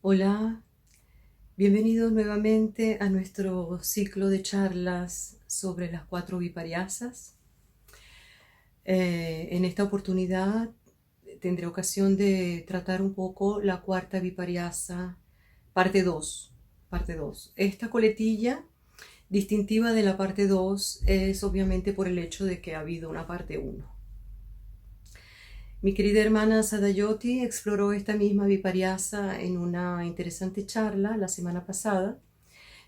Hola, bienvenidos nuevamente a nuestro ciclo de charlas sobre las cuatro viparyasas. En esta oportunidad tendré ocasión de tratar un poco la cuarta viparyasa, parte 2. Esta coletilla distintiva de la parte 2 es obviamente por el hecho de que ha habido una parte 1. Mi querida hermana Sadayoti exploró esta misma viparyasa en una interesante charla la semana pasada,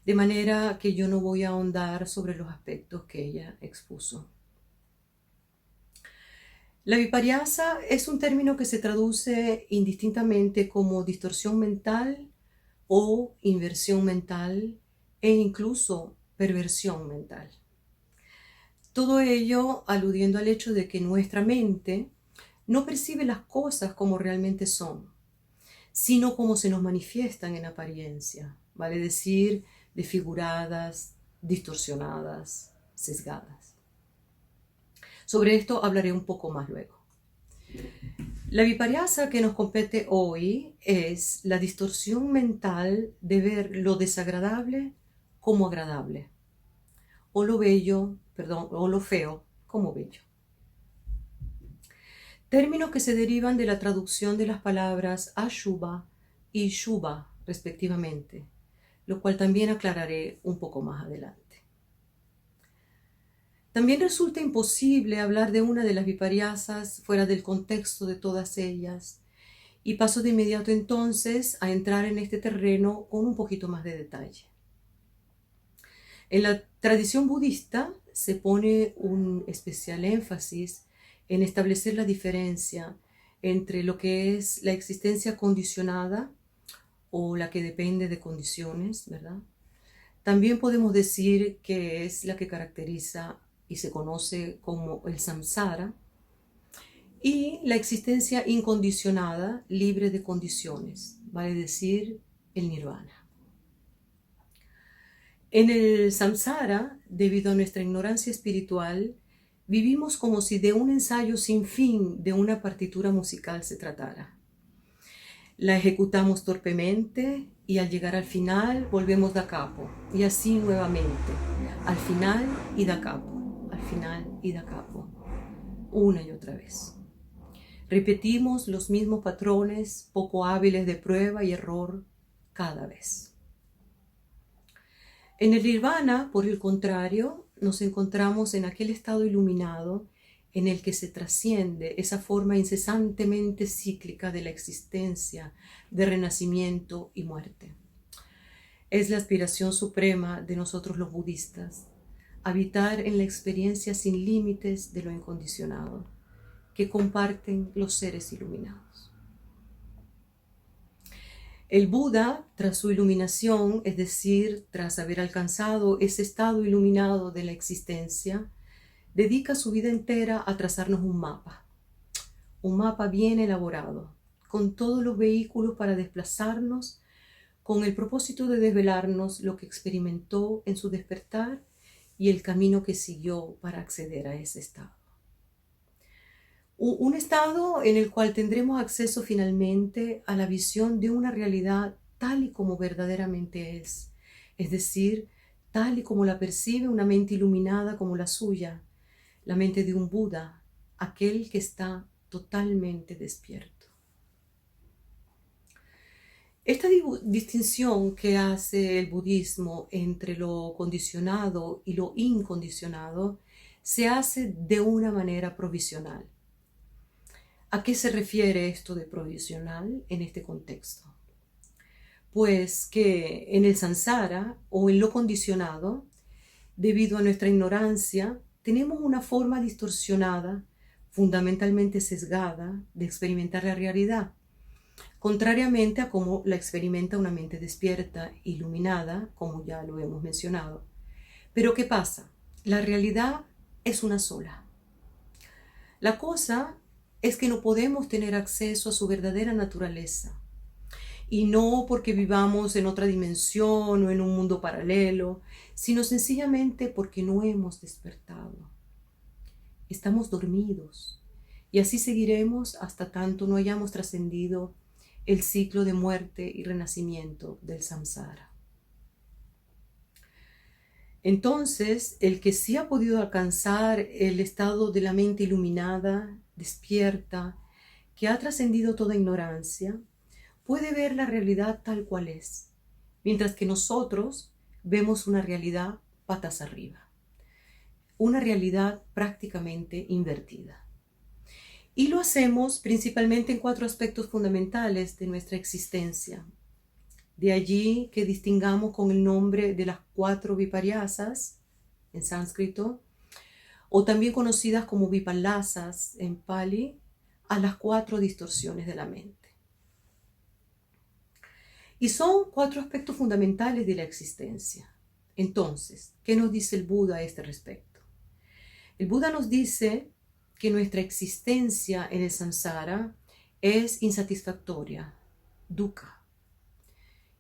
de manera que yo no voy a ahondar sobre los aspectos que ella expuso. La viparyasa es un término que se traduce indistintamente como distorsión mental o inversión mental e incluso perversión mental. Todo ello aludiendo al hecho de que nuestra mente no percibe las cosas como realmente son, sino como se nos manifiestan en apariencia, vale decir, desfiguradas, distorsionadas, sesgadas. Sobre esto hablaré un poco más luego. La viparyasa que nos compete hoy es la distorsión mental de ver lo desagradable como agradable, o lo feo como bello. Términos que se derivan de la traducción de las palabras ashubha y shubha, respectivamente, lo cual también aclararé un poco más adelante. También resulta imposible hablar de una de las viparyasas fuera del contexto de todas ellas, y paso de inmediato entonces a entrar en este terreno con un poquito más de detalle. En la tradición budista se pone un especial énfasis en establecer la diferencia entre lo que es la existencia condicionada o la que depende de condiciones, ¿verdad? También podemos decir que es la que caracteriza y se conoce como el samsara, y la existencia incondicionada, libre de condiciones, vale decir, el nirvana. En el samsara, debido a nuestra ignorancia espiritual, vivimos como si de un ensayo sin fin de una partitura musical se tratara. La ejecutamos torpemente y al llegar al final volvemos da capo, y así nuevamente, al final y da capo, al final y da capo, una y otra vez. Repetimos los mismos patrones poco hábiles de prueba y error cada vez. En el nirvana, por el contrario, nos encontramos en aquel estado iluminado en el que se trasciende esa forma incesantemente cíclica de la existencia, de renacimiento y muerte. Es la aspiración suprema de nosotros los budistas, habitar en la experiencia sin límites de lo incondicionado, que comparten los seres iluminados. El Buda, tras su iluminación, es decir, tras haber alcanzado ese estado iluminado de la existencia, dedica su vida entera a trazarnos un mapa bien elaborado, con todos los vehículos para desplazarnos, con el propósito de desvelarnos lo que experimentó en su despertar y el camino que siguió para acceder a ese estado. Un estado en el cual tendremos acceso finalmente a la visión de una realidad tal y como verdaderamente es decir, tal y como la percibe una mente iluminada como la suya, la mente de un Buda, aquel que está totalmente despierto. Esta distinción que hace el budismo entre lo condicionado y lo incondicionado se hace de una manera provisional. ¿A qué se refiere esto de provisional en este contexto? Pues que en el samsara o en lo condicionado, debido a nuestra ignorancia, tenemos una forma distorsionada, fundamentalmente sesgada, de experimentar la realidad, contrariamente a cómo la experimenta una mente despierta, iluminada, como ya lo hemos mencionado. Pero ¿qué pasa? La realidad es una sola. La cosa es que no podemos tener acceso a su verdadera naturaleza. Y no porque vivamos en otra dimensión o en un mundo paralelo, sino sencillamente porque no hemos despertado. Estamos dormidos y así seguiremos hasta tanto no hayamos trascendido el ciclo de muerte y renacimiento del samsara. Entonces, el que sí ha podido alcanzar el estado de la mente iluminada, despierta, que ha trascendido toda ignorancia, puede ver la realidad tal cual es, mientras que nosotros vemos una realidad patas arriba, una realidad prácticamente invertida. Y lo hacemos principalmente en 4 aspectos fundamentales de nuestra existencia. De allí que distingamos con el nombre de las 4 viparyasas en sánscrito, o también conocidas como vipalasas en pali, a las 4 distorsiones de la mente. Y son 4 aspectos fundamentales de la existencia. Entonces, ¿qué nos dice el Buda a este respecto? El Buda nos dice que nuestra existencia en el samsara es insatisfactoria, dukkha,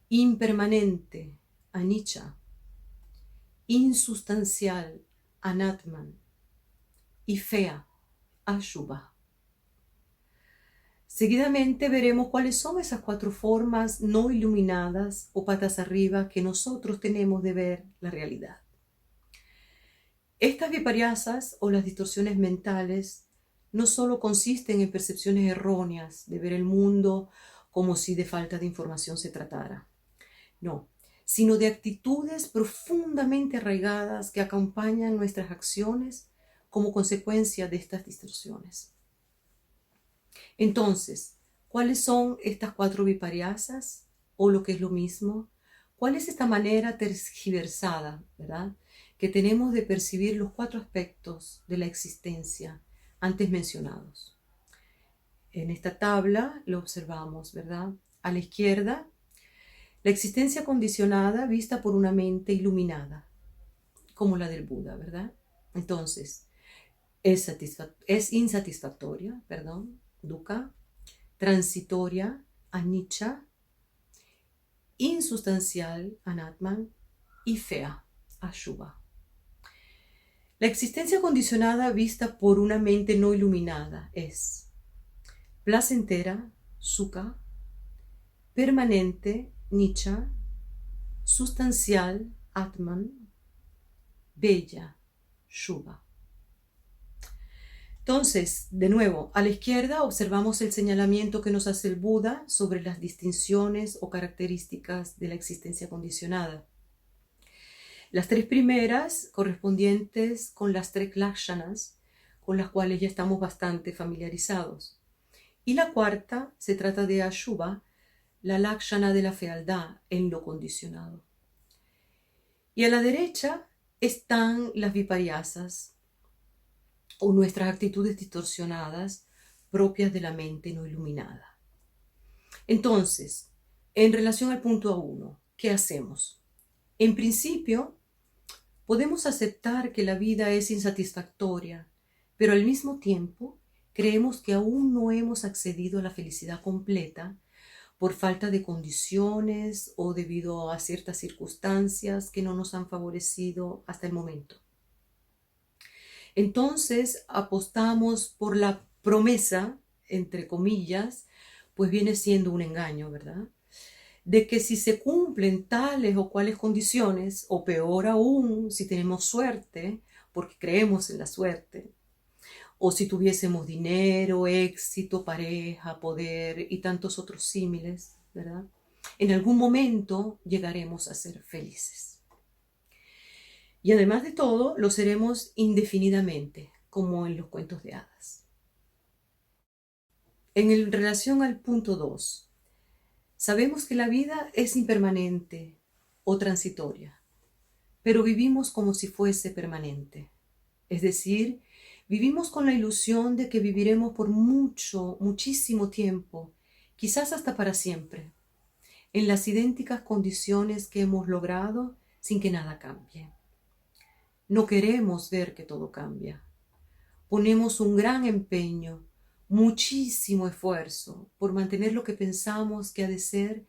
impermanente, anicca, insustancial, anatman, y fea, ashubha. Seguidamente veremos cuáles son esas 4 formas no iluminadas o patas arriba que nosotros tenemos de ver la realidad. Estas viparyasas o las distorsiones mentales no solo consisten en percepciones erróneas de ver el mundo como si de falta de información se tratara, no, sino de actitudes profundamente arraigadas que acompañan nuestras acciones como consecuencia de estas distorsiones. Entonces, ¿cuáles son estas 4 viparyasas? O lo que es lo mismo, ¿cuál es esta manera tergiversada, verdad, que tenemos de percibir los 4 aspectos de la existencia antes mencionados? En esta tabla lo observamos, ¿verdad? A la izquierda, la existencia condicionada vista por una mente iluminada, como la del Buda, ¿verdad? Entonces, es insatisfactoria, dukkha, transitoria, anicca, insustancial, anatman, y fea, ashubha. La existencia condicionada vista por una mente no iluminada es placentera, sukha, permanente, nicca, sustancial, atman, bella, shubha. Entonces, de nuevo, a la izquierda observamos el señalamiento que nos hace el Buda sobre las distinciones o características de la existencia condicionada. Las 3 primeras correspondientes con las 3 lakshanas, con las cuales ya estamos bastante familiarizados. Y la cuarta se trata de ashubha, la lakshana de la fealdad en lo condicionado. Y a la derecha están las viparyasas, o nuestras actitudes distorsionadas propias de la mente no iluminada. Entonces, en relación al punto A1, ¿qué hacemos? En principio, podemos aceptar que la vida es insatisfactoria, pero al mismo tiempo creemos que aún no hemos accedido a la felicidad completa por falta de condiciones o debido a ciertas circunstancias que no nos han favorecido hasta el momento. Entonces apostamos por la promesa, entre comillas, pues viene siendo un engaño, ¿verdad? De que si se cumplen tales o cuales condiciones, o peor aún, si tenemos suerte, porque creemos en la suerte, o si tuviésemos dinero, éxito, pareja, poder y tantos otros símiles, ¿verdad? En algún momento llegaremos a ser felices. Y además de todo, lo seremos indefinidamente, como en los cuentos de hadas. En relación al punto 2, sabemos que la vida es impermanente o transitoria, pero vivimos como si fuese permanente. Es decir, vivimos con la ilusión de que viviremos por muchísimo tiempo, quizás hasta para siempre, en las idénticas condiciones que hemos logrado sin que nada cambie. No queremos ver que todo cambia. Ponemos un gran empeño, muchísimo esfuerzo por mantener lo que pensamos que ha de ser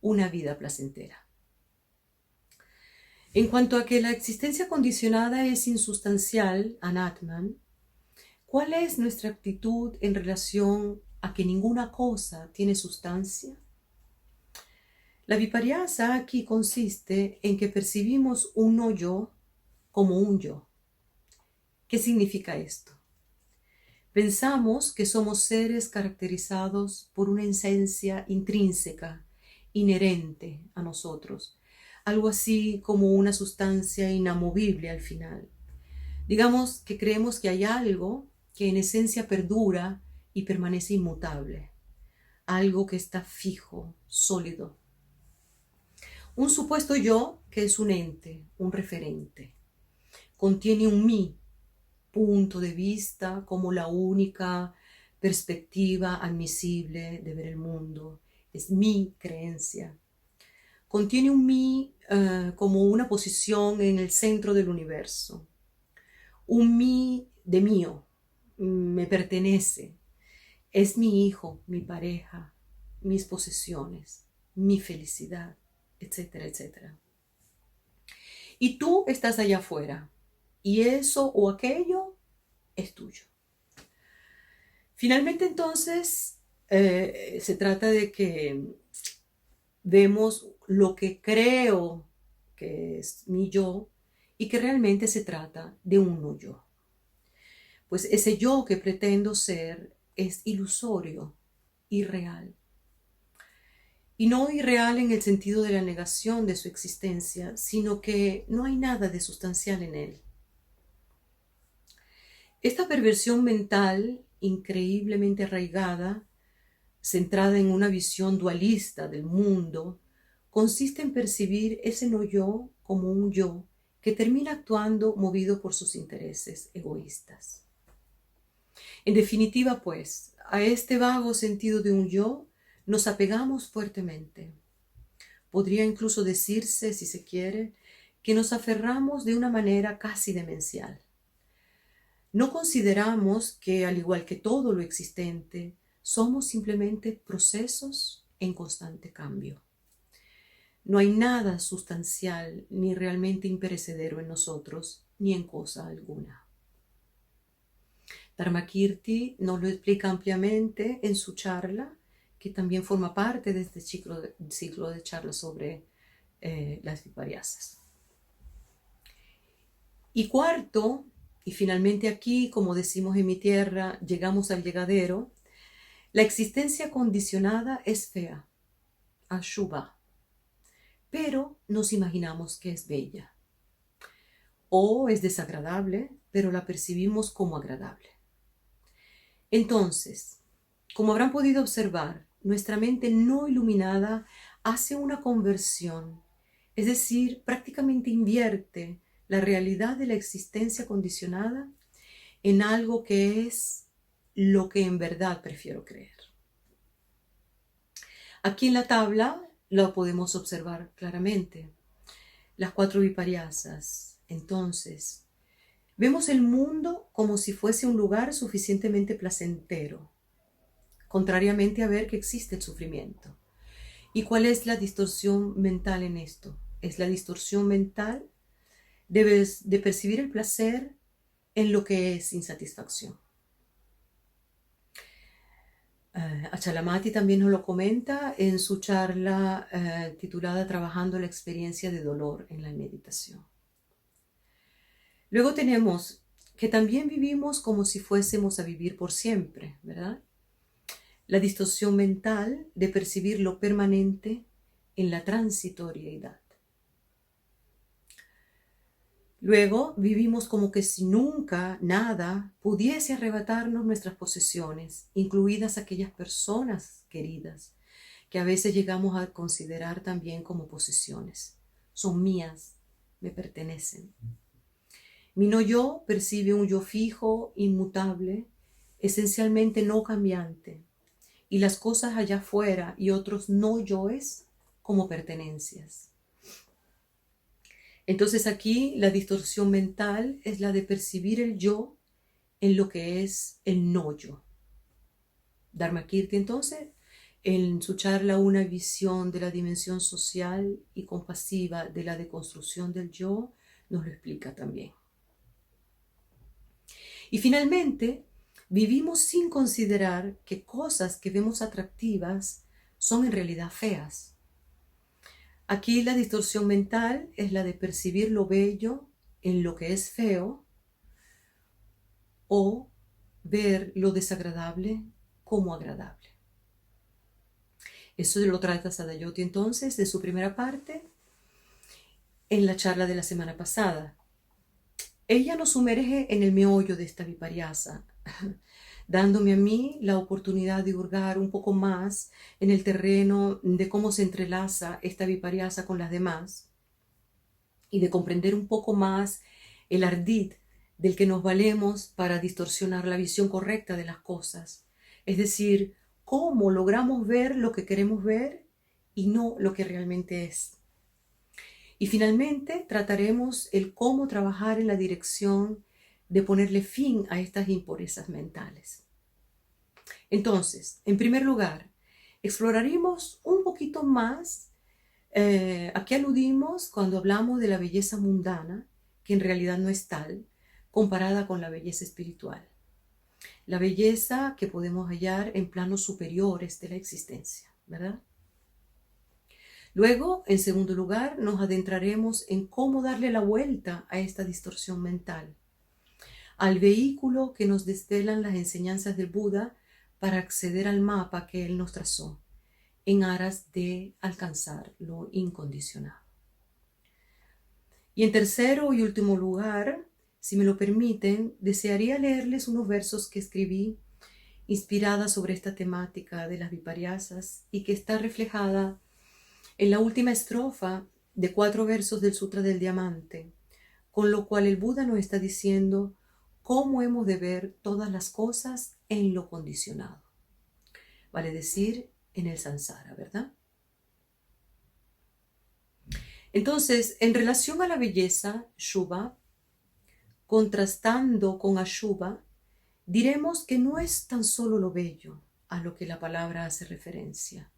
una vida placentera. En cuanto a que la existencia condicionada es insustancial, anatman, ¿cuál es nuestra actitud en relación a que ninguna cosa tiene sustancia? La viparyasa aquí consiste en que percibimos un no yo como un yo. ¿Qué significa esto? Pensamos que somos seres caracterizados por una esencia intrínseca, inherente a nosotros, algo así como una sustancia inamovible al final. Digamos que creemos que hay algo que en esencia perdura y permanece inmutable, algo que está fijo, sólido. Un supuesto yo que es un ente, un referente. Contiene un mí, punto de vista como la única perspectiva admisible de ver el mundo. Es mi creencia. Contiene un mí como una posición en el centro del universo. Un mí de mío, me pertenece. Es mi hijo, mi pareja, mis posesiones, mi felicidad, etcétera, etcétera. Y tú estás allá afuera. Y eso o aquello es tuyo. Finalmente, entonces, se trata de que vemos lo que creo que es mi yo y que realmente se trata de un no yo. Pues ese yo que pretendo ser es ilusorio, irreal. Y no irreal en el sentido de la negación de su existencia, sino que no hay nada de sustancial en él. Esta perversión mental, increíblemente arraigada, centrada en una visión dualista del mundo, consiste en percibir ese no yo como un yo que termina actuando movido por sus intereses egoístas. En definitiva, pues, a este vago sentido de un yo nos apegamos fuertemente. Podría incluso decirse, si se quiere, que nos aferramos de una manera casi demencial. No consideramos que, al igual que todo lo existente, somos simplemente procesos en constante cambio. No hay nada sustancial ni realmente imperecedero en nosotros, ni en cosa alguna. Dharmakirti nos lo explica ampliamente en su charla, que también forma parte de este ciclo de charlas sobre las viparyasas. Y cuarto, y finalmente aquí, como decimos en mi tierra, llegamos al llegadero, la existencia condicionada es fea, ashubha, pero nos imaginamos que es bella. O es desagradable, pero la percibimos como agradable. Entonces, como habrán podido observar, nuestra mente no iluminada hace una conversión, es decir, prácticamente invierte la realidad de la existencia condicionada en algo que es lo que en verdad prefiero creer. Aquí en la tabla lo podemos observar claramente. Las 4 viparyasas. Entonces, vemos el mundo como si fuese un lugar suficientemente placentero, contrariamente a ver que existe el sufrimiento. ¿Y cuál es la distorsión mental en esto? Es la distorsión mental de percibir el placer en lo que es insatisfacción. Achalamati también nos lo comenta en su charla titulada Trabajando la experiencia de dolor en la meditación. Luego tenemos que también vivimos como si fuésemos a vivir por siempre, ¿verdad? La distorsión mental de percibir lo permanente en la transitoriedad. Luego vivimos como que si nunca nada pudiese arrebatarnos nuestras posesiones, incluidas aquellas personas queridas, que a veces llegamos a considerar también como posesiones. Son mías, me pertenecen. Mi no yo percibe un yo fijo, inmutable, esencialmente no cambiante, y las cosas allá afuera y otros no yoes como pertenencias. Entonces aquí la distorsión mental es la de percibir el yo en lo que es el no yo. Dharmakirti entonces, en su charla Una visión de la dimensión social y compasiva de la deconstrucción del yo, nos lo explica también. Y finalmente, vivimos sin considerar que cosas que vemos atractivas son en realidad feas. Aquí la distorsión mental es la de percibir lo bello en lo que es feo o ver lo desagradable como agradable. Eso lo trata Sadayoti entonces de su primera parte en la charla de la semana pasada. Ella nos sumerge en el meollo de esta viparyasa, dándome a mí la oportunidad de hurgar un poco más en el terreno de cómo se entrelaza esta viparyasa con las demás y de comprender un poco más el ardid del que nos valemos para distorsionar la visión correcta de las cosas. Es decir, cómo logramos ver lo que queremos ver y no lo que realmente es. Y finalmente trataremos el cómo trabajar en la dirección de ponerle fin a estas impurezas mentales. Entonces, en primer lugar, exploraremos un poquito más a qué aludimos cuando hablamos de la belleza mundana, que en realidad no es tal, comparada con la belleza espiritual. La belleza que podemos hallar en planos superiores de la existencia, ¿verdad? Luego, en segundo lugar, nos adentraremos en cómo darle la vuelta a esta distorsión mental, al vehículo que nos desvelan las enseñanzas del Buda para acceder al mapa que él nos trazó, en aras de alcanzar lo incondicionado. Y en tercero y último lugar, si me lo permiten, desearía leerles unos versos que escribí inspirada sobre esta temática de las viparyasas y que está reflejada en la última estrofa de 4 versos del Sutra del Diamante, con lo cual el Buda nos está diciendo cómo hemos de ver todas las cosas en lo condicionado. Vale decir, en el samsara, ¿verdad? Entonces, en relación a la belleza, Shubha, contrastando con Ashubha, diremos que no es tan solo lo bello a lo que la palabra hace referencia,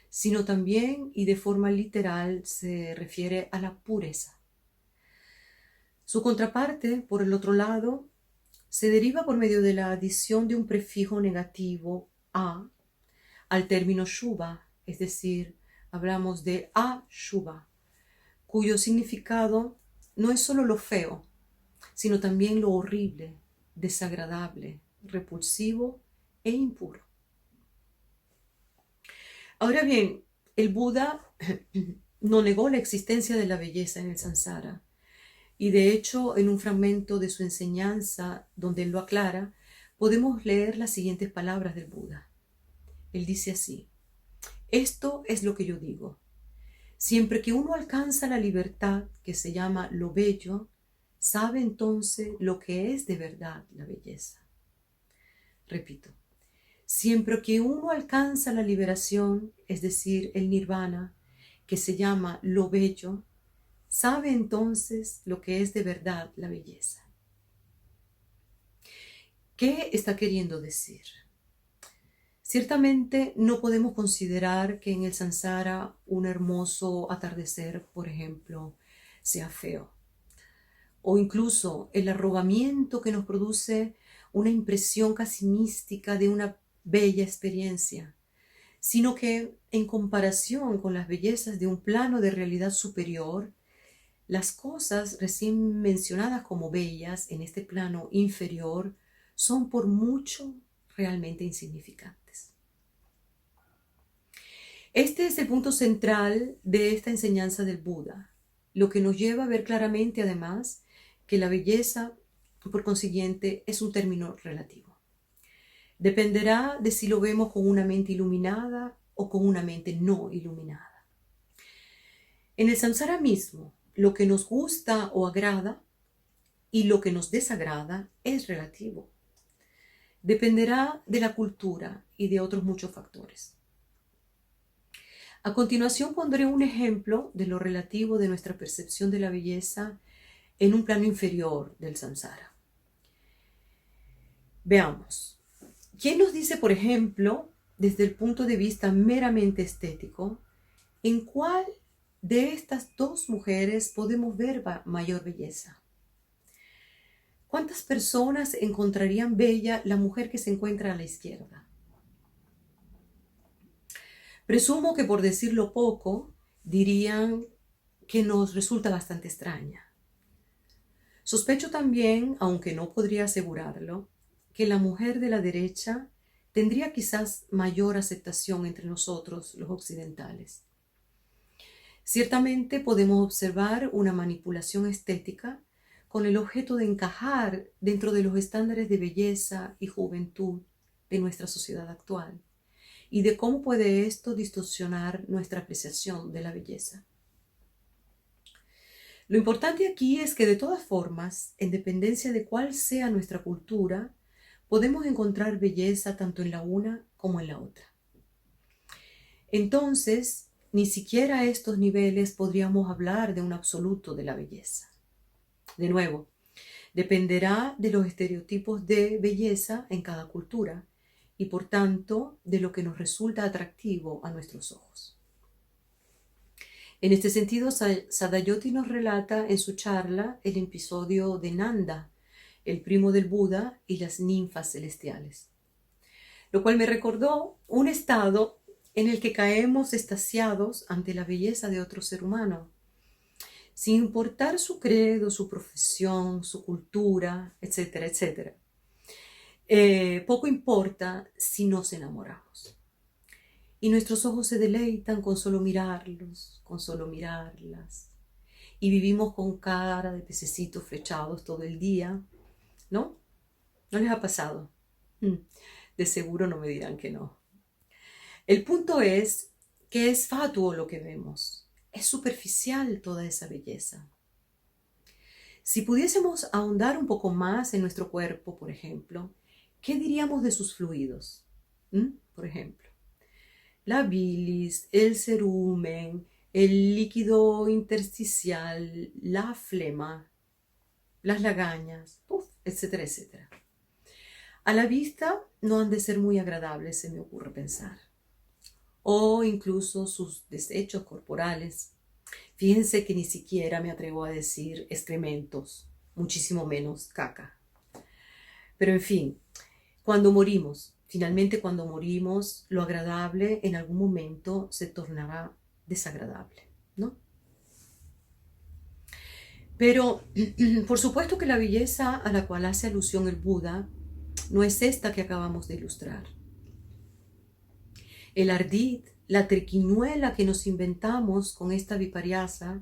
sino también y de forma literal se refiere a la pureza. Su contraparte, por el otro lado, se deriva por medio de la adición de un prefijo negativo a al término Shubha, es decir, hablamos de Ashubha, cuyo significado no es solo lo feo, sino también lo horrible, desagradable, repulsivo e impuro. Ahora bien, el Buda no negó la existencia de la belleza en el samsara, y de hecho en un fragmento de su enseñanza donde él lo aclara, podemos leer las siguientes palabras del Buda. Él dice así: esto es lo que yo digo. Siempre que uno alcanza la libertad, que se llama lo bello, sabe entonces lo que es de verdad la belleza. Repito, siempre que uno alcanza la liberación, es decir, el nirvana, que se llama lo bello, sabe entonces lo que es de verdad la belleza. ¿Qué está queriendo decir? Ciertamente no podemos considerar que en el samsara un hermoso atardecer, por ejemplo, sea feo. O incluso el arrobamiento que nos produce una impresión casi mística de una bella experiencia, sino que en comparación con las bellezas de un plano de realidad superior, las cosas recién mencionadas como bellas en este plano inferior son por mucho realmente insignificantes. Este es el punto central de esta enseñanza del Buda, lo que nos lleva a ver claramente además que la belleza, por consiguiente, es un término relativo. Dependerá de si lo vemos con una mente iluminada o con una mente no iluminada. En el samsara mismo, lo que nos gusta o agrada y lo que nos desagrada es relativo. Dependerá de la cultura y de otros muchos factores. A continuación pondré un ejemplo de lo relativo de nuestra percepción de la belleza en un plano inferior del samsara. Veamos. ¿Quién nos dice, por ejemplo, desde el punto de vista meramente estético, en cuál de estas dos mujeres podemos ver mayor belleza? ¿Cuántas personas encontrarían bella la mujer que se encuentra a la izquierda? Presumo que por decirlo poco, dirían que nos resulta bastante extraña. Sospecho también, aunque no podría asegurarlo, que la mujer de la derecha tendría quizás mayor aceptación entre nosotros, los occidentales. Ciertamente podemos observar una manipulación estética con el objeto de encajar dentro de los estándares de belleza y juventud de nuestra sociedad actual y de cómo puede esto distorsionar nuestra apreciación de la belleza. Lo importante aquí es que de todas formas, en dependencia de cuál sea nuestra cultura, podemos encontrar belleza tanto en la una como en la otra. Entonces, ni siquiera a estos niveles podríamos hablar de un absoluto de la belleza. De nuevo, dependerá de los estereotipos de belleza en cada cultura y por tanto de lo que nos resulta atractivo a nuestros ojos. En este sentido, Sadayoti nos relata en su charla el episodio de Nanda, el primo del Buda y las ninfas celestiales, lo cual me recordó un estado en el que caemos extasiados ante la belleza de otro ser humano, sin importar su credo, su profesión, su cultura, etcétera, etcétera. Poco importa si nos enamoramos. Y nuestros ojos se deleitan con solo mirarlos, con solo mirarlas. Y vivimos con cara de pececitos flechados todo el día, ¿no? ¿No les ha pasado? De seguro no me dirán que no. El punto es que es fatuo lo que vemos. Es superficial toda esa belleza. Si pudiésemos ahondar un poco más en nuestro cuerpo, por ejemplo, ¿qué diríamos de sus fluidos? Por ejemplo, la bilis, el cerumen, el líquido intersticial, la flema, las lagañas, etcétera, etcétera. A la vista no han de ser muy agradables, se me ocurre pensar. O incluso sus desechos corporales. Fíjense que ni siquiera me atrevo a decir excrementos, muchísimo menos caca. Pero en fin, finalmente cuando morimos, lo agradable en algún momento se tornará desagradable, ¿no? Pero por supuesto que la belleza a la cual hace alusión el Buda no es esta que acabamos de ilustrar. El ardid, la triquiñuela que nos inventamos con esta viparyasa,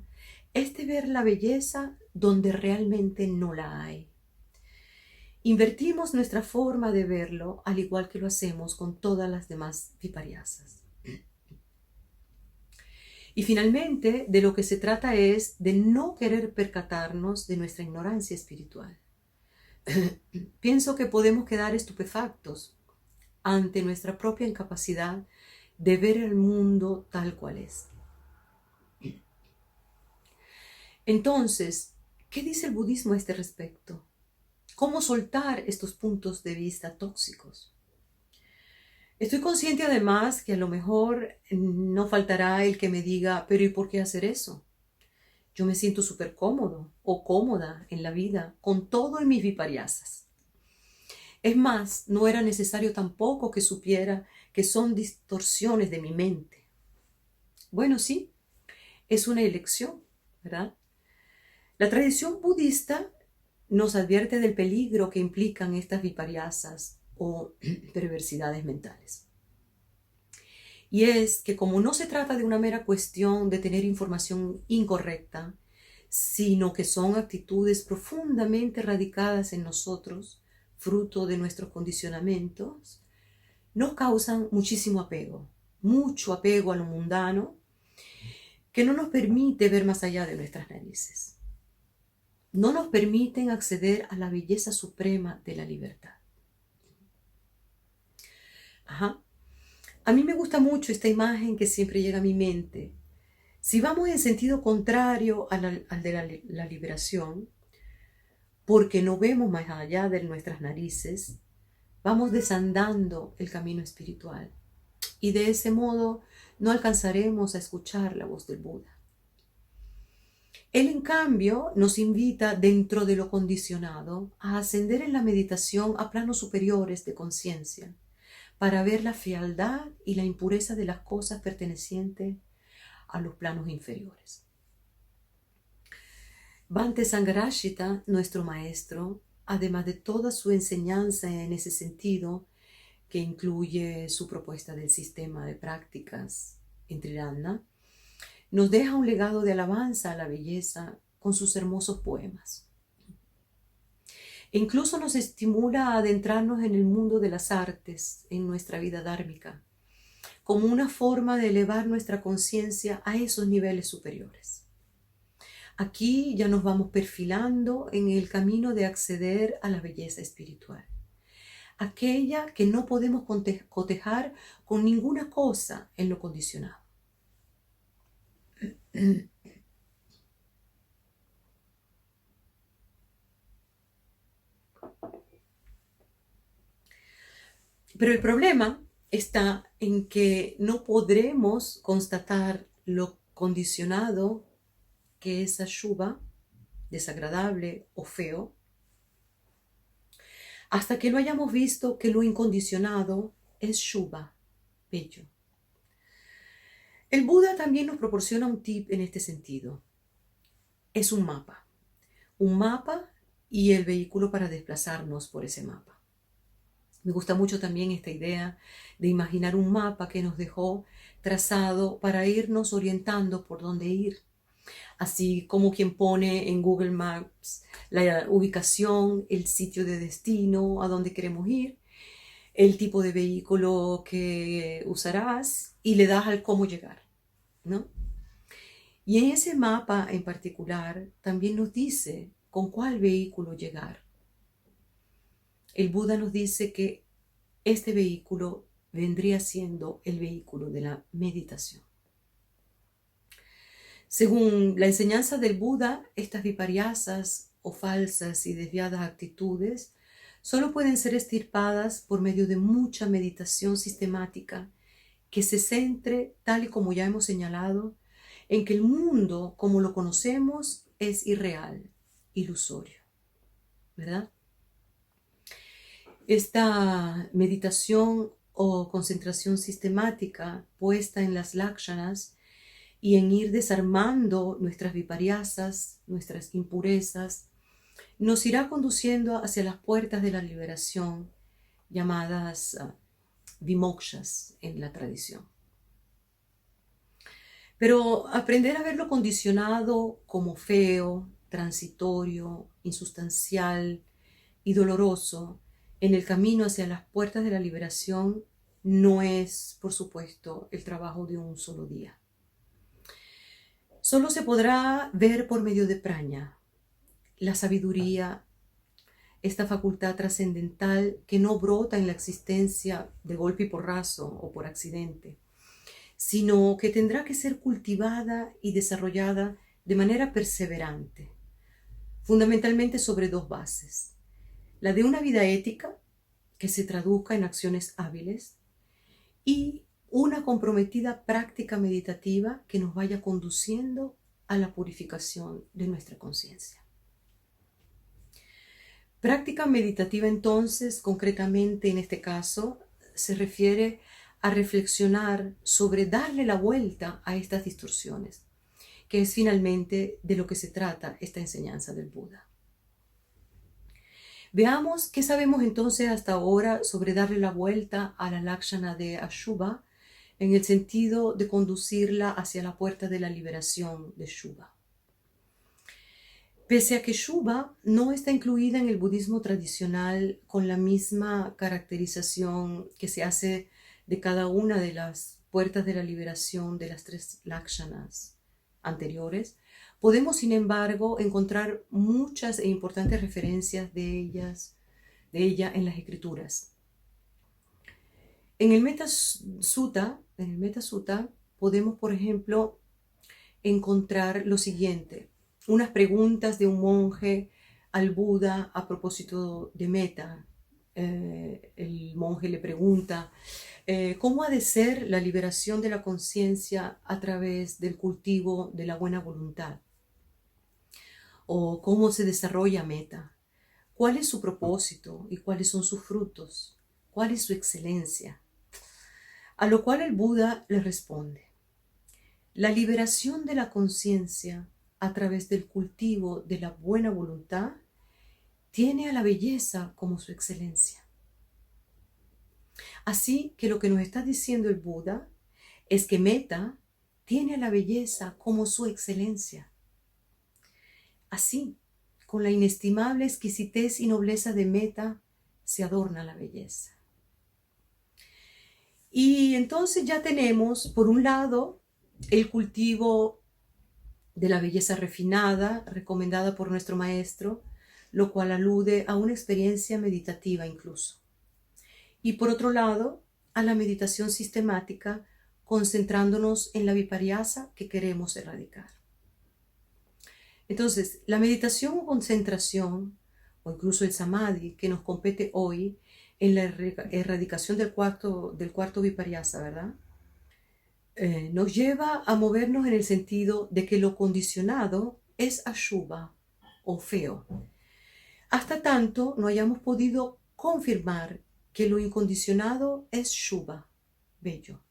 es de ver la belleza donde realmente no la hay. Invertimos nuestra forma de verlo al igual que lo hacemos con todas las demás viparyasas. Y finalmente, de lo que se trata es de no querer percatarnos de nuestra ignorancia espiritual. Pienso que podemos quedar estupefactos ante nuestra propia incapacidad de ver el mundo tal cual es. Entonces, ¿qué dice el budismo a este respecto? ¿Cómo soltar estos puntos de vista tóxicos? Estoy consciente además que a lo mejor no faltará el que me diga, pero ¿y por qué hacer eso? Yo me siento súper cómodo o cómoda en la vida con todo en mis viparyasas. Es más, no era necesario tampoco que supiera que son distorsiones de mi mente. Bueno, sí, es una elección, ¿verdad? La tradición budista nos advierte del peligro que implican estas viparyasas o perversidades mentales. Y es que como no se trata de una mera cuestión de tener información incorrecta, sino que son actitudes profundamente radicadas en nosotros, fruto de nuestros condicionamientos, nos causan muchísimo apego, mucho apego a lo mundano, que no nos permite ver más allá de nuestras narices. No nos permiten acceder a la belleza suprema de la libertad. A mí me gusta mucho esta imagen que siempre llega a mi mente. Si vamos en sentido contrario al de la liberación, porque no vemos más allá de nuestras narices, vamos desandando el camino espiritual y de ese modo no alcanzaremos a escuchar la voz del Buda. Él, en cambio, nos invita dentro de lo condicionado a ascender en la meditación a planos superiores de conciencia, para ver la fealdad y la impureza de las cosas pertenecientes a los planos inferiores. Bhante Sangarashita, nuestro maestro, además de toda su enseñanza en ese sentido, que incluye su propuesta del sistema de prácticas en Trirana, nos deja un legado de alabanza a la belleza con sus hermosos poemas. E incluso nos estimula a adentrarnos en el mundo de las artes en nuestra vida dármica, como una forma de elevar nuestra conciencia a esos niveles superiores. Aquí ya nos vamos perfilando en el camino de acceder a la belleza espiritual, aquella que no podemos cotejar con ninguna cosa en lo condicionado. Pero el problema está en que no podremos constatar lo condicionado que es Ashubha, desagradable o feo, hasta que lo hayamos visto que lo incondicionado es Shubha, bello. El Buda también nos proporciona un tip en este sentido. Es un mapa y el vehículo para desplazarnos por ese mapa. Me gusta mucho también esta idea de imaginar un mapa que nos dejó trazado para irnos orientando por dónde ir. Así como quien pone en Google Maps la ubicación, el sitio de destino, a dónde queremos ir, el tipo de vehículo que usarás y le das al cómo llegar, ¿no? Y en ese mapa en particular también nos dice con cuál vehículo llegar. El Buda nos dice que este vehículo vendría siendo el vehículo de la meditación. Según la enseñanza del Buda, estas viparyasas o falsas y desviadas actitudes solo pueden ser extirpadas por medio de mucha meditación sistemática que se centre, tal y como ya hemos señalado, en que el mundo como lo conocemos es irreal, ilusorio, ¿verdad? Esta meditación o concentración sistemática puesta en las lakshanas y en ir desarmando nuestras viparyasas, nuestras impurezas, nos irá conduciendo hacia las puertas de la liberación, llamadas vimokshas en la tradición. Pero aprender a ver lo condicionado como feo, transitorio, insustancial y doloroso en el camino hacia las puertas de la liberación no es, por supuesto, el trabajo de un solo día. Solo se podrá ver por medio de praña, la sabiduría, esta facultad trascendental que no brota en la existencia de golpe y porrazo o por accidente, sino que tendrá que ser cultivada y desarrollada de manera perseverante, fundamentalmente sobre dos bases: la de una vida ética que se traduzca en acciones hábiles y una comprometida práctica meditativa que nos vaya conduciendo a la purificación de nuestra conciencia. Práctica meditativa, entonces, concretamente en este caso, se refiere a reflexionar sobre darle la vuelta a estas distorsiones, que es finalmente de lo que se trata esta enseñanza del Buda. Veamos qué sabemos entonces hasta ahora sobre darle la vuelta a la lakshana de Ashubha en el sentido de conducirla hacia la puerta de la liberación de Shubha. Pese a que Shubha no está incluida en el budismo tradicional con la misma caracterización que se hace de cada una de las puertas de la liberación de las tres lakshanas anteriores, podemos, sin embargo, encontrar muchas e importantes referencias de ella en las escrituras. En el Metta Sutta podemos, por ejemplo, encontrar lo siguiente: unas preguntas de un monje al Buda a propósito de metta. El monje le pregunta, ¿cómo ha de ser la liberación de la conciencia a través del cultivo de la buena voluntad? o cómo se desarrolla Meta, cuál es su propósito y cuáles son sus frutos, cuál es su excelencia. A lo cual el Buda le responde: la liberación de la conciencia a través del cultivo de la buena voluntad tiene a la belleza como su excelencia. Así que lo que nos está diciendo el Buda es que Meta tiene a la belleza como su excelencia. Así, con la inestimable exquisitez y nobleza de Meta, se adorna la belleza. Y entonces ya tenemos, por un lado, el cultivo de la belleza refinada, recomendada por nuestro maestro, lo cual alude a una experiencia meditativa incluso. Y por otro lado, a la meditación sistemática, concentrándonos en la viparyasa que queremos erradicar. Entonces, la meditación o concentración, o incluso el samadhi, que nos compete hoy en la erradicación del cuarto viparyasa, ¿verdad? Nos lleva a movernos en el sentido de que lo condicionado es ashubha o feo, hasta tanto no hayamos podido confirmar que lo incondicionado es shubha, bello.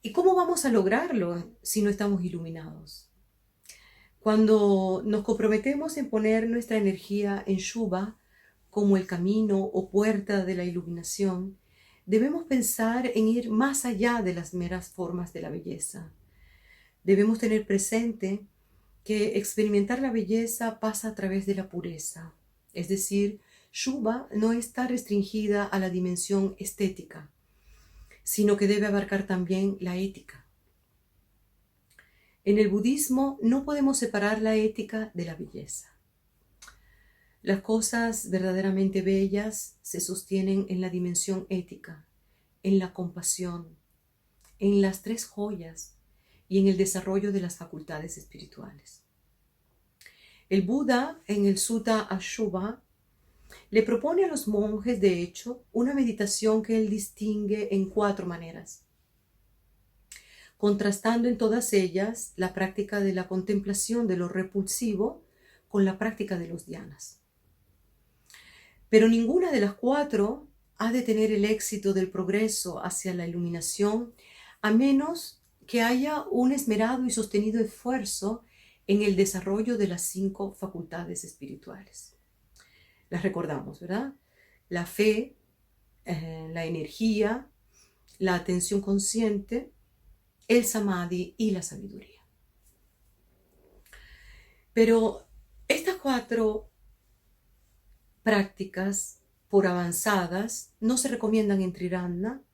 ¿Y cómo vamos a lograrlo si no estamos iluminados? Cuando nos comprometemos en poner nuestra energía en shubha como el camino o puerta de la iluminación, debemos pensar en ir más allá de las meras formas de la belleza. Debemos tener presente que experimentar la belleza pasa a través de la pureza. Es decir, shubha no está restringida a la dimensión estética, sino que debe abarcar también la ética. En el budismo no podemos separar la ética de la belleza. Las cosas verdaderamente bellas se sostienen en la dimensión ética, en la compasión, en las tres joyas y en el desarrollo de las facultades espirituales. El Buda, en el Sutta Ashubha, le propone a los monjes, de hecho, una meditación que él distingue en 4 maneras, contrastando en todas ellas la práctica de la contemplación de lo repulsivo con la práctica de los dhyanas. Pero ninguna de las 4 ha de tener el éxito del progreso hacia la iluminación a menos que haya un esmerado y sostenido esfuerzo en el desarrollo de las 5 facultades espirituales. Las recordamos, ¿verdad? La fe, la energía, la atención consciente, el samadhi y la sabiduría. Pero estas 4 prácticas, por avanzadas, no se recomiendan en Triratna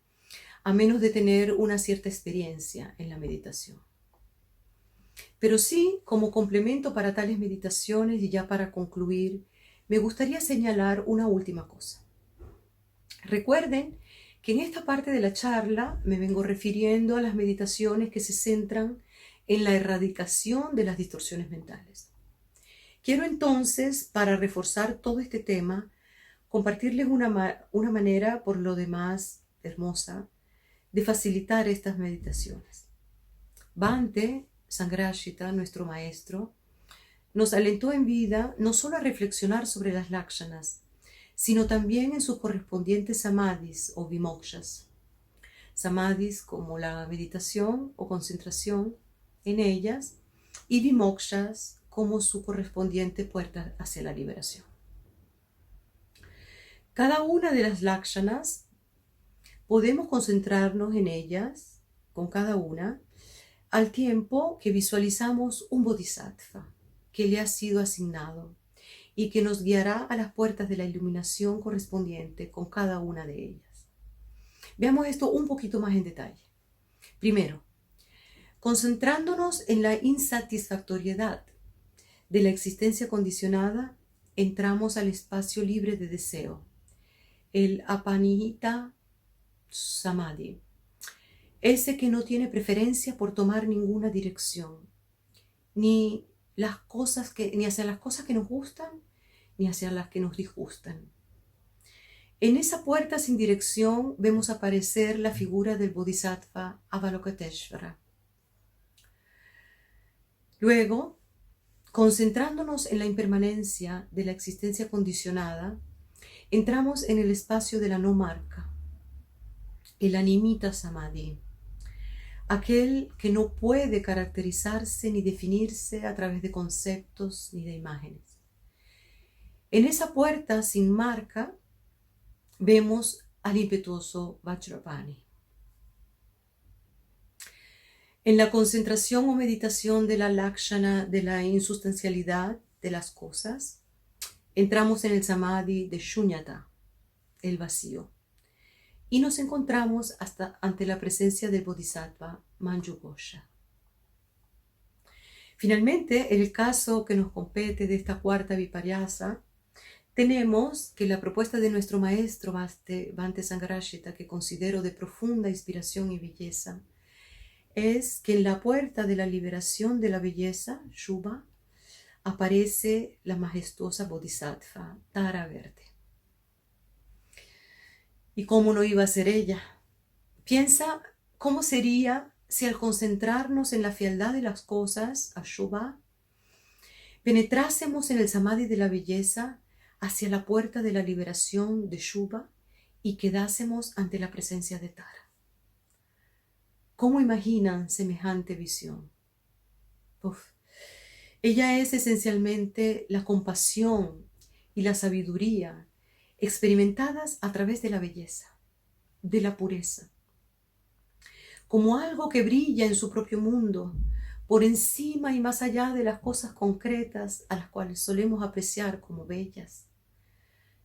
a menos de tener una cierta experiencia en la meditación. Pero sí, como complemento para tales meditaciones y ya para concluir, me gustaría señalar una última cosa. Recuerden que en esta parte de la charla me vengo refiriendo a las meditaciones que se centran en la erradicación de las distorsiones mentales. Quiero entonces, para reforzar todo este tema, compartirles una manera, por lo demás hermosa, de facilitar estas meditaciones. Bhante Sangrashita, nuestro maestro, nos alentó en vida no solo a reflexionar sobre las lakshanas, sino también en sus correspondientes samadhis o vimokshas. Samadhis como la meditación o concentración en ellas, y vimokshas como su correspondiente puerta hacia la liberación. Cada una de las lakshanas podemos concentrarnos en ellas, con cada una, al tiempo que visualizamos un bodhisattva que le ha sido asignado y que nos guiará a las puertas de la iluminación correspondiente con cada una de ellas. Veamos esto un poquito más en detalle. Primero, concentrándonos en la insatisfactoriedad de la existencia condicionada, entramos al espacio libre de deseo, el apanihita samadhi, ese que no tiene preferencia por tomar ninguna dirección, ni hacia las cosas que nos gustan, ni hacia las que nos disgustan. En esa puerta sin dirección vemos aparecer la figura del Bodhisattva Avalokiteshvara. Luego, Concentrándonos en la impermanencia de la existencia condicionada, entramos en el espacio de la no marca, el animita samadhi, aquel que no puede caracterizarse ni definirse a través de conceptos ni de imágenes. En esa puerta sin marca vemos al impetuoso Vajrapani. En la concentración o meditación de la lakshana, de la insustancialidad de las cosas, entramos en el samadhi de shunyata, el vacío, y nos encontramos hasta ante la presencia del bodhisattva Manjughosha. Finalmente, en el caso que nos compete de esta cuarta viparyasa, tenemos que la propuesta de nuestro maestro Bhante Sangarashita, que considero de profunda inspiración y belleza, es que en la puerta de la liberación de la belleza, Shubha, aparece la majestuosa bodhisattva Tara Verde. ¿Y cómo no iba a ser ella? Piensa cómo sería si al concentrarnos en la fealdad de las cosas, Ashubha, penetrásemos en el samadhi de la belleza hacia la puerta de la liberación de Shubha y quedásemos ante la presencia de Tara. ¿Cómo imaginan semejante visión? Ella es esencialmente la compasión y la sabiduría experimentadas a través de la belleza, de la pureza, como algo que brilla en su propio mundo, por encima y más allá de las cosas concretas a las cuales solemos apreciar como bellas.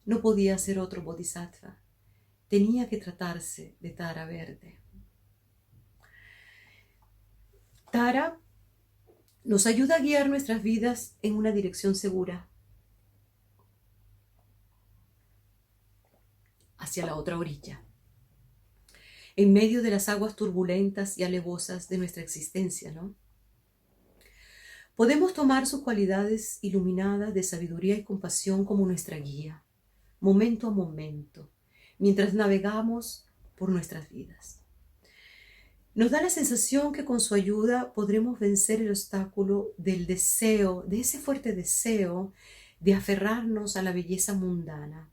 No podía ser otro bodhisattva, tenía que tratarse de Tara Verde. Tara nos ayuda a guiar nuestras vidas en una dirección segura, hacia la otra orilla, en medio de las aguas turbulentas y alevosas de nuestra existencia, ¿no? Podemos tomar sus cualidades iluminadas de sabiduría y compasión como nuestra guía, momento a momento, mientras navegamos por nuestras vidas. Nos da la sensación que con su ayuda podremos vencer el obstáculo del deseo, de ese fuerte deseo de aferrarnos a la belleza mundana,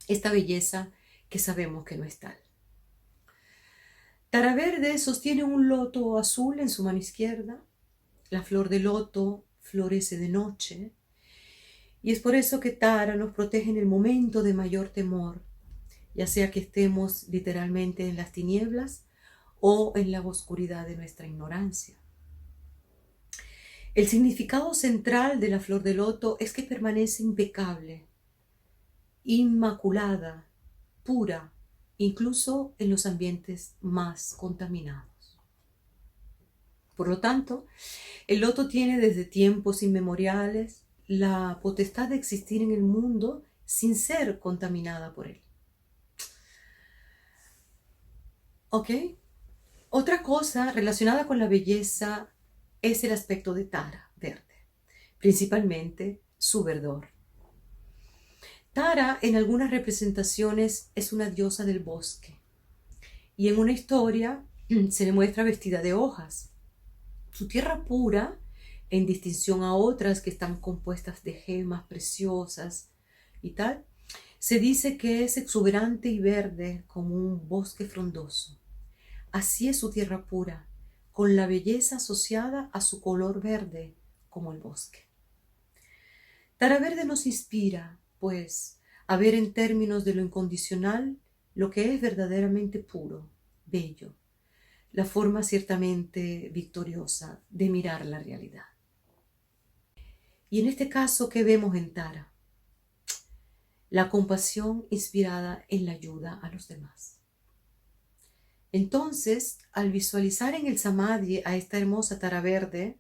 esta belleza que sabemos que no es tal. Tara Verde sostiene un loto azul en su mano izquierda. La flor de loto florece de noche y es por eso que Tara nos protege en el momento de mayor temor, ya sea que estemos literalmente en las tinieblas o en la oscuridad de nuestra ignorancia. El significado central de la flor de loto es que permanece impecable, inmaculada, pura, incluso en los ambientes más contaminados. Por lo tanto, el loto tiene desde tiempos inmemoriales la potestad de existir en el mundo sin ser contaminada por él. ¿Ok? Otra cosa relacionada con la belleza es el aspecto de Tara Verde, principalmente su verdor. Tara en algunas representaciones es una diosa del bosque y en una historia se le muestra vestida de hojas. Su tierra pura, en distinción a otras que están compuestas de gemas preciosas y tal, se dice que es exuberante y verde como un bosque frondoso. Así es su tierra pura, con la belleza asociada a su color verde, como el bosque. Tara Verde nos inspira, pues, a ver en términos de lo incondicional lo que es verdaderamente puro, bello, la forma ciertamente victoriosa de mirar la realidad. Y en este caso, ¿qué vemos en Tara? La compasión inspirada en la ayuda a los demás. Entonces, al visualizar en el samadhi a esta hermosa Tara Verde,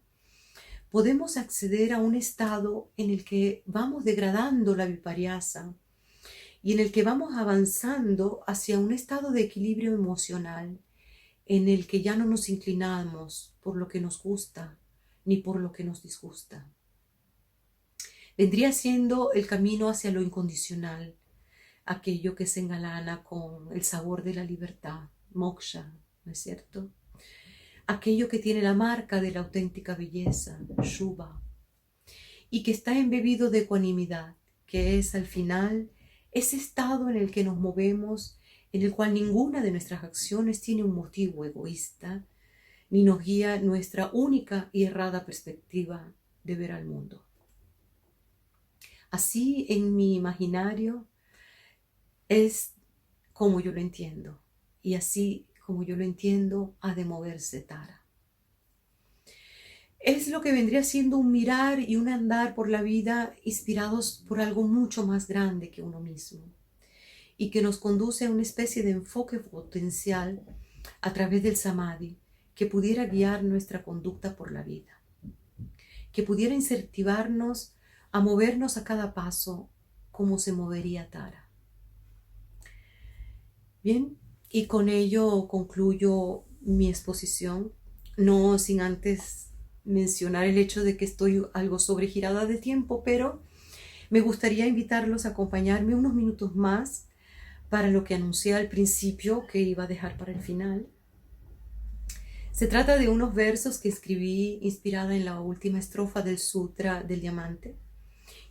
podemos acceder a un estado en el que vamos degradando la viparyasa y en el que vamos avanzando hacia un estado de equilibrio emocional, en el que ya no nos inclinamos por lo que nos gusta ni por lo que nos disgusta. Vendría siendo el camino hacia lo incondicional, aquello que se engalana con el sabor de la libertad, moksha, ¿no es cierto? Aquello que tiene la marca de la auténtica belleza, Shubha. y que está embebido de ecuanimidad, que es al final ese estado en el que nos movemos, en el cual ninguna de nuestras acciones tiene un motivo egoísta, ni nos guía nuestra única y errada perspectiva de ver al mundo. Así, en mi imaginario, es como yo lo entiendo, y así como yo lo entiendo, ha de moverse Tara. Es lo que vendría siendo un mirar y un andar por la vida inspirados por algo mucho más grande que uno mismo, y que nos conduce a una especie de enfoque potencial a través del samadhi que pudiera guiar nuestra conducta por la vida, que pudiera incentivarnos a movernos a cada paso como se movería Tara. Bien, y con ello concluyo mi exposición, no sin antes mencionar el hecho de que estoy algo sobregirada de tiempo, pero me gustaría invitarlos a acompañarme unos minutos más para lo que anuncié al principio que iba a dejar para el final. Se trata de unos versos que escribí inspirada en la última estrofa del Sutra del Diamante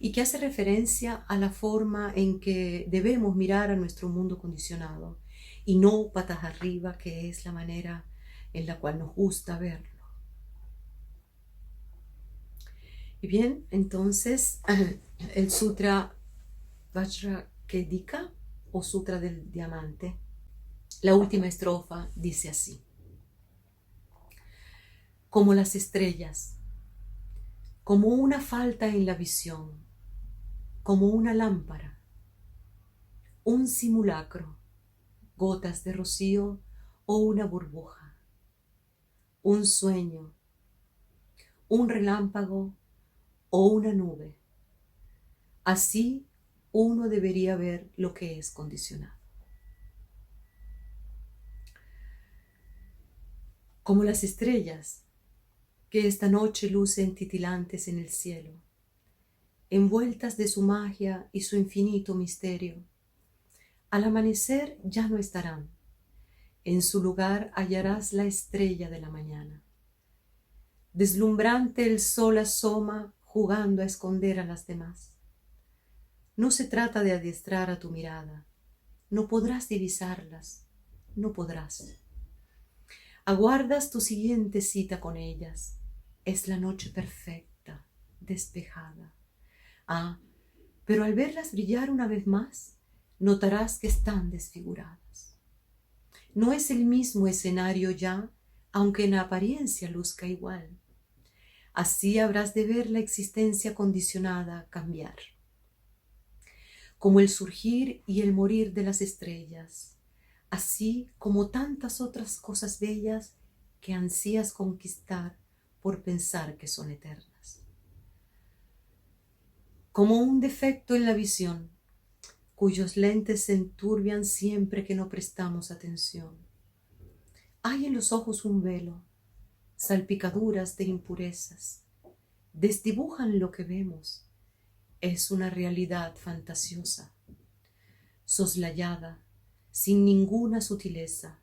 y que hace referencia a la forma en que debemos mirar a nuestro mundo condicionado y no patas arriba, que es la manera en la cual nos gusta verlo. Y bien, entonces el Sutra Vajrakedika o Sutra del Diamante, la última estrofa dice así: como las estrellas, como una falta en la visión, como una lámpara, un simulacro, gotas de rocío o una burbuja, un sueño, un relámpago o una nube. Así uno debería ver lo que es condicionado. Como las estrellas que esta noche lucen titilantes en el cielo, envueltas de su magia y su infinito misterio. Al amanecer ya no estarán. En su lugar hallarás la estrella de la mañana. Deslumbrante el sol asoma jugando a esconder a las demás. No se trata de adiestrar a tu mirada. No podrás divisarlas. No podrás. Aguardas tu siguiente cita con ellas. Es la noche perfecta, despejada. Ah, pero al verlas brillar una vez más, notarás que están desfiguradas. No es el mismo escenario ya, aunque en apariencia luzca igual. Así habrás de ver la existencia condicionada cambiar, como el surgir y el morir de las estrellas, así como tantas otras cosas bellas que ansías conquistar por pensar que son eternas. Como un defecto en la visión, cuyos lentes se enturbian siempre que no prestamos atención. Hay en los ojos un velo, salpicaduras de impurezas, desdibujan lo que vemos. Es una realidad fantasiosa, soslayada, sin ninguna sutileza,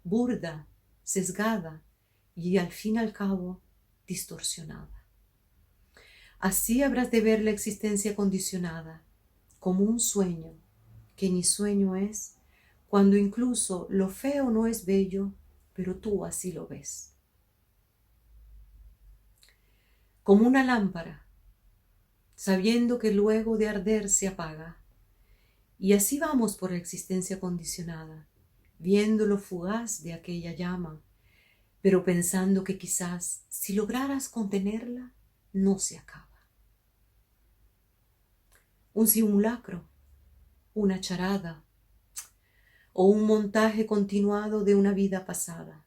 burda, sesgada y al fin y al cabo distorsionada. Así habrás de ver la existencia condicionada, como un sueño, que ni sueño es, cuando incluso lo feo no es bello, pero tú así lo ves. Como una lámpara, sabiendo que luego de arder se apaga. Y así vamos por la existencia condicionada, viendo lo fugaz de aquella llama, pero pensando que quizás si lograras contenerla, no se acaba. Un simulacro, una charada o un montaje continuado de una vida pasada,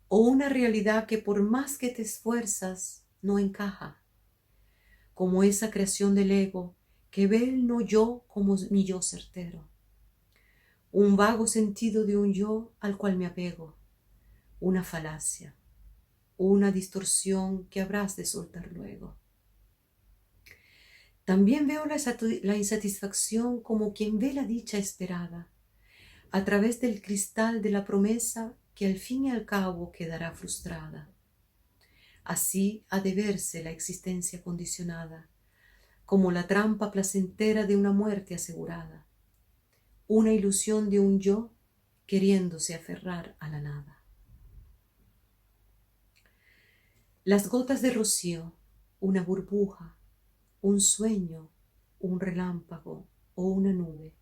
o una realidad que por más que te esfuerzas no encaja, como esa creación del ego que ve el no yo como mi yo certero, un vago sentido de un yo al cual me apego, una falacia, una distorsión que habrás de soltar luego. También veo la insatisfacción como quien ve la dicha esperada, a través del cristal de la promesa que al fin y al cabo quedará frustrada. Así ha de verse la existencia condicionada, como la trampa placentera de una muerte asegurada, una ilusión de un yo queriéndose aferrar a la nada. Las gotas de rocío, una burbuja, un sueño, un relámpago o una nube,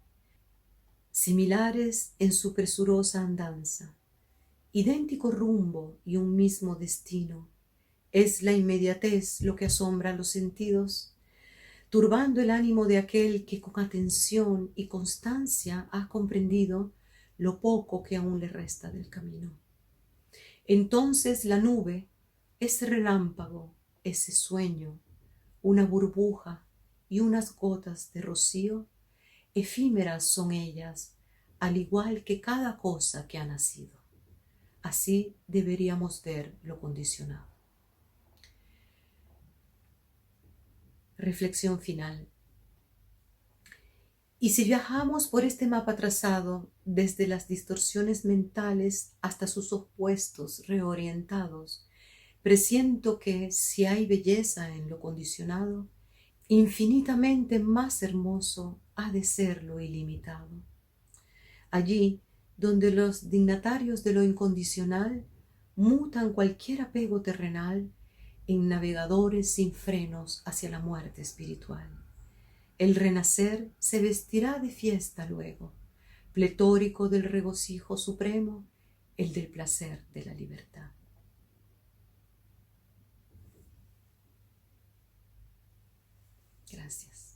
similares en su presurosa andanza, idéntico rumbo y un mismo destino, es la inmediatez lo que asombra los sentidos, turbando el ánimo de aquel que con atención y constancia ha comprendido lo poco que aún le resta del camino. Entonces la nube, ese relámpago, ese sueño, una burbuja y unas gotas de rocío, efímeras son ellas, al igual que cada cosa que ha nacido. Así deberíamos ver lo condicionado. Reflexión final. Y si viajamos por este mapa trazado desde las distorsiones mentales hasta sus opuestos reorientados, presiento que si hay belleza en lo condicionado, infinitamente más hermoso ha de ser lo ilimitado. Allí donde los dignatarios de lo incondicional mutan cualquier apego terrenal en navegadores sin frenos hacia la muerte espiritual. El renacer se vestirá de fiesta luego, pletórico del regocijo supremo, el del placer de la libertad. Gracias.